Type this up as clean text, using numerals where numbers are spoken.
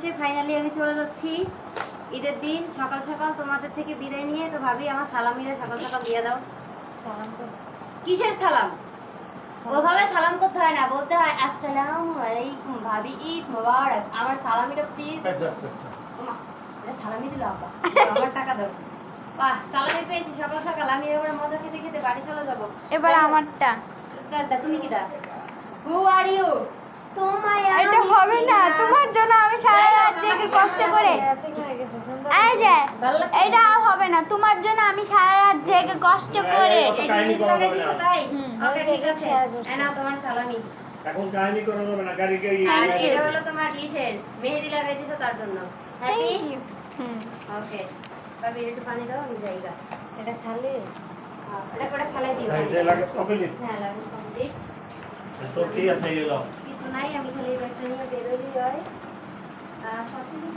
শেষে ফাইনালি আমি চলে যাচ্ছি ঈদের দিন সকাল সকাল তোমাদের থেকে বিদায় নিয়ে। তো ভাবি আমার সালামিরা সকাল সকাল দিয়ে দাও। সালাম কর। কিসের সালাম? ওভাবে সালাম করতে হয় না, বলতে হয় আসসালামু আলাইকুম ভাবি ঈদ মোবারক। আমার সালামিটা প্লিজ। এটা সালামি দিল আপা, আমার টাকা দাও। বাহ, সালামি পেয়েছি সকাল সকাল। আমি এবার মজা খেতে খেতে বাড়ি চলে যাব। এবার আমারটা। কারটা তুমি কিটা? হু আর ইউ? তোমায় এটা হবে না, তোমার জন্য আমি সারা রাত জেগে কষ্ট করে। এই যে এটা হবে না, তোমার জন্য আমি সারা রাত জেগে কষ্ট করে। তাই ওকে, ঠিক আছে। নাও তোমার সালামি। এখন কাহিনী করা যাবে না, গাড়ি আর এটা হলো তোমার ইসের মেহেদি লাগাই দিছো তার জন্য। হ্যাপি? ওকে ভাবি, একটু পানি দাও, আমি যাইগা। এটা খালি এটা করে ফেলাই দিও। এই লাগে কমপ্লিট। হ্যাঁ লাগে কমপ্লিট। তো কি আছে এগুলো? কিছু নাই, আমি খালি ব্যাগটা নিয়ে বেরোলি হয়। সব কিছু